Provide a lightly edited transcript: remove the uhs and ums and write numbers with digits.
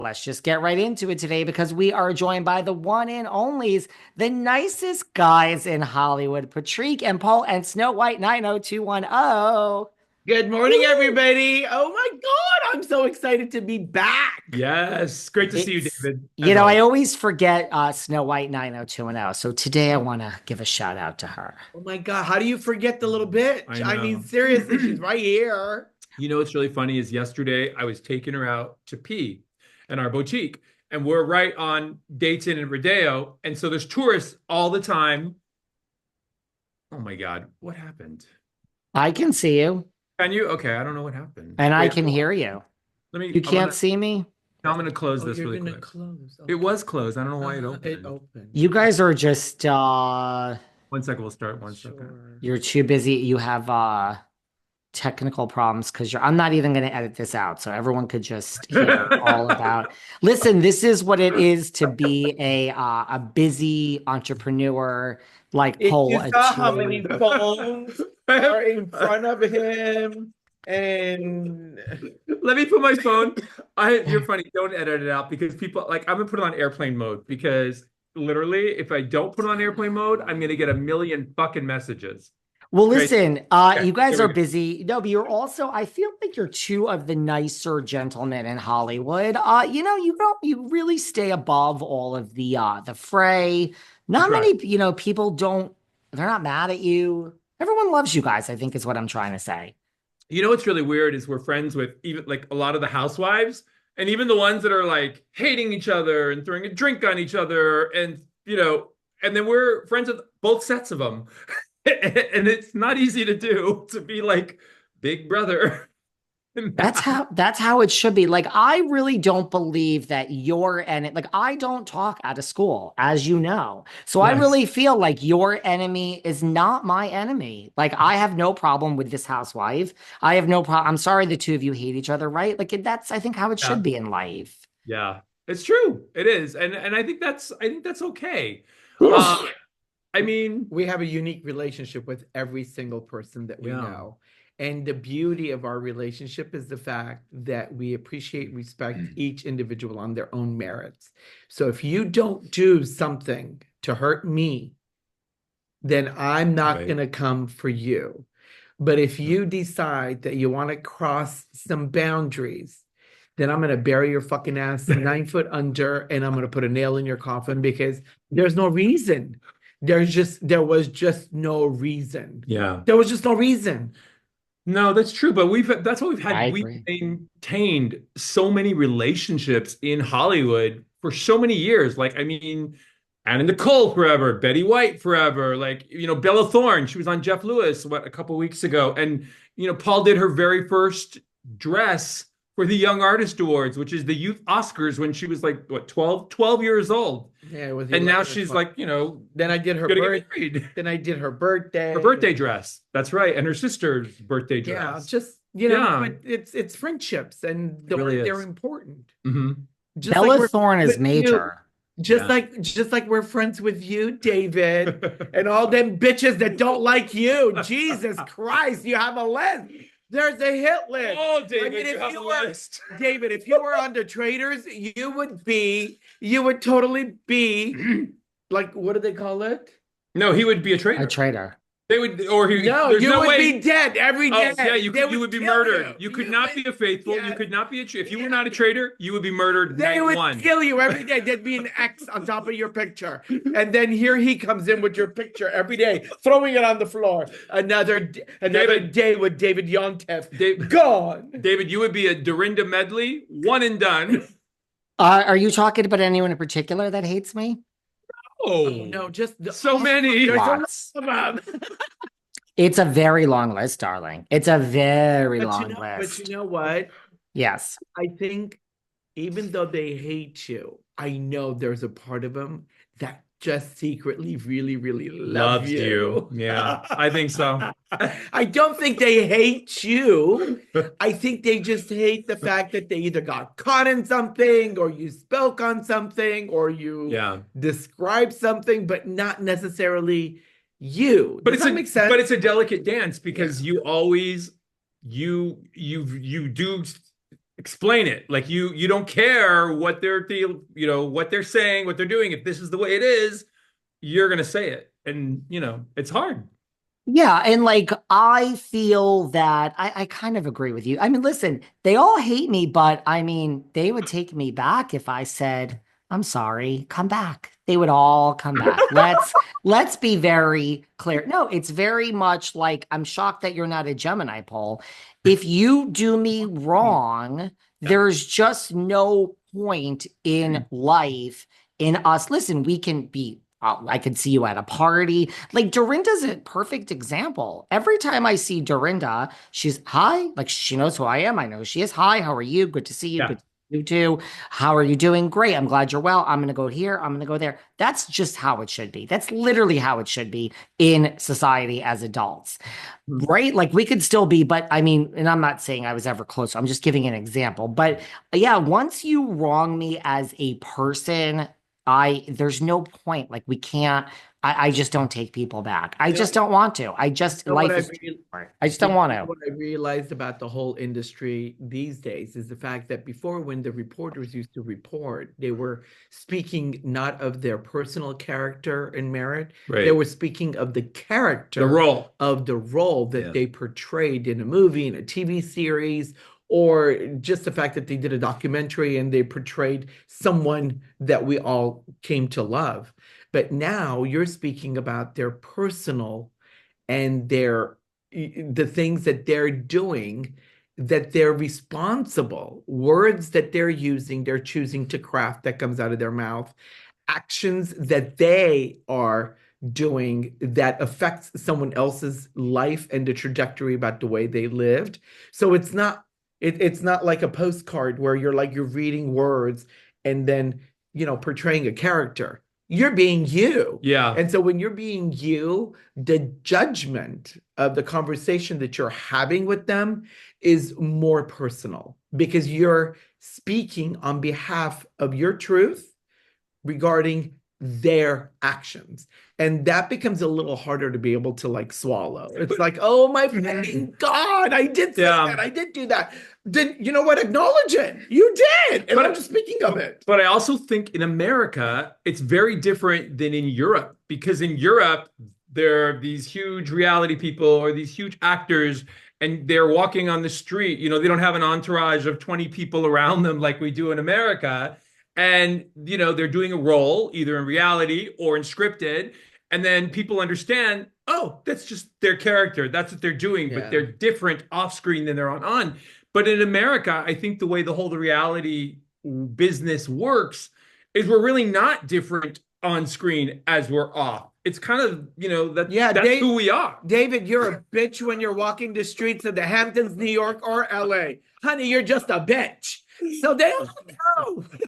Let's just get right into it today because we are joined by the one and onlys, the nicest guys in Hollywood, Patrik and Paul and Snow White 90210. Good morning, everybody. Oh my God, I'm so excited to be back. Yes, great to see you, It's, David, as I always. always forget Snow White 90210. So today I want to give a shout out to her. Oh my God, how do you forget the little bitch? I I mean, know. seriously, she's right here. You know what's really funny is yesterday I was taking her out to pee in our boutique, and we're right on Dayton and Rodeo, and so there's tourists all the time. Oh my God, what happened? I can see you Can you? Okay, I don't know what happened. and I Wait, can hear you. let me. You can't see me? I'm gonna close Oh, this you're really gonna quick. close. It Okay. was closed. I don't know why it It opened. opened. You guys are just One second, we'll start. One second. Sure. you're too busy. You have technical problems because I'm not even going to edit this out, so everyone could just hear all about. Listen, this is what it is to be a busy entrepreneur like If Paul you saw how many achieved. phones are in front of him, and Let me put my phone. You're funny. Don't edit it out because people like I'm gonna put it on airplane mode because literally, if I don't put it on airplane mode, I'm gonna get a million fucking messages. Well, Great. listen, Okay, you guys here are we go. busy. No, but you're also, I feel like you're two of the nicer gentlemen in Hollywood. You really stay above all of the fray. I Not try. many, people don't, they're not mad at you. Everyone loves you guys, I think is what I'm trying to say. You know what's really weird is we're friends with even like a lot of the housewives, and even the ones that are like hating each other and throwing a drink on each other, and and then we're friends with both sets of them. And it's not easy to do to be like big brother. That's how it should be. Like I really don't believe that your and like I don't talk out of school, as you know. So I Yes. really feel like your enemy is not my enemy. Like I have no problem with this housewife. I have no problem. I'm sorry the two of you hate each other, right? Like that's I think how it should Yeah. be in life. Yeah. It's true. It is. And I think that's okay. I mean, we have a unique relationship with every single person that we yeah. know. And the beauty of our relationship is the fact that we appreciate, respect each individual on their own merits. So if you don't do something to hurt me, then I'm not Right. going to come for you. But if you decide that you want to cross some boundaries, then I'm going to bury your fucking ass 9 foot under and I'm going to put a nail in your coffin because there's no reason. There was just no reason. Yeah. There was just no reason. No, that's true. But that's what we've I had. We've agree. maintained so many relationships in Hollywood for so many years. Like, I mean, Anna Nicole forever, Betty White forever, like, Bella Thorne, she was on Jeff Lewis, a couple weeks ago. And, Paul did her very first dress for the Young Artist Awards, which is the youth Oscars when she was like, what, 12 years old. Yeah, it was And now 11 or she's 12. like, Then I did her gonna birth. get married. Then I did her birthday. Her birthday dress. That's right. And her sister's birthday Yeah, dress. just Yeah, but it's friendships and it really they're is. important. Hmm. Just like Bella we're Thorne friends is with you, major. Yeah. just like we're friends with you, David, and all them bitches that don't like you. Jesus Christ, you have a list. There's a hit list. Oh, I David, mean, you if have you a were list. David, if you were on the traders, you would totally be like, what do they call it? No, he would be a A traitor. traitor. They would, or he. No, There's you no would way. be dead every Oh, yeah, day. you They could. You would would be kill murdered. you. You could You not would, be a faithful. You yes. could not be a. If you were Yeah. not a traitor, you would be murdered They night would one. kill you every day. There'd be an X on top of your picture. And then here he comes in with your picture every day, throwing it on the floor. Another David, day with David Yontef. Dave, Gone. David, you would be a Dorinda medley, one and done. Are you talking about anyone in particular that hates me? Oh Oh, no, just so many. there's a lot Lots. of them. It's a very long list, darling. It's a very But long you list. know what? Yes. I think even though they hate you, I know there's a part of them that just secretly really, really love Loves you. you. Yeah, I think so. I don't think they hate you. I think they just hate the fact that they either got caught in something or you spoke on something or you Yeah. described something, but not necessarily you. Does that make sense? But it's a delicate dance because you always you do explain it. Like you don't care what they're what they're saying, what they're doing. If this is the way it is, you're gonna say it. And it's hard. Yeah, and like I feel that I kind of agree with you. I mean, listen, they all hate me, but I mean, they would take me back if I said, "I'm sorry, come back." They would all come back. Let's be very clear. No, it's very much like I'm shocked that you're not a Gemini poll. If you do me wrong, Yeah. there's just no point in life in us. Listen, we can be I could see you at a party. Like Dorinda's a perfect example. Every time I see Dorinda, she's hi, like she knows who I am. I know who she is. Hi, how are you? Good to see you. Yeah. Good to see you too. How are you doing? Great. I'm glad you're well. I'm going to go here. I'm going to go there. That's just how it should be. That's literally how it should be in society as adults. Right? Like we could still be, but I mean, and I'm not saying I was ever close. I'm just giving an example. But yeah, once you wrong me as a person, there's no point. Like we can't, I just don't take people back. I just don't want to. I just, You know what life I is too really, short. I just don't want to. what I realized about the whole industry these days is the fact that before, when the reporters used to report, they were speaking not of their personal character and merit, they Right. were speaking of the character The role. of the role that Yeah. they portrayed in a movie, in a TV series, or just the fact that they did a documentary and they portrayed someone that we all came to love. But now you're speaking about their personal and the things that they're doing, that they're responsible, words that they're using, they're choosing to craft that comes out of their mouth, actions that they are doing that affects someone else's life and the trajectory about the way they lived. So it's not like a postcard where you're reading words and then portraying a character. You're being you. Yeah. And so when you're being you, the judgment of the conversation that you're having with them is more personal because you're speaking on behalf of your truth regarding their actions. And that becomes a little harder to be able to like swallow. It's like, oh my fucking God, I did say Yeah. that. I did do that. Then you know what? Acknowledge it. You did. And I'm just speaking of it. But I also think in America, it's very different than in Europe, because in Europe, there are these huge reality people or these huge actors, and they're walking on the street. They don't have an entourage of 20 people around them like we do in America. And, they're doing a role either in reality or in scripted. And then people understand, oh, that's just their character. That's what they're doing, Yeah. but they're different off screen than they're on. But in America, I think the way the reality business works is we're really not different on screen as we're off. It's kind of, that's who we are. David, you're a bitch when you're walking the streets of the Hamptons, New York, or LA. Honey, you're just a bitch. So they all know.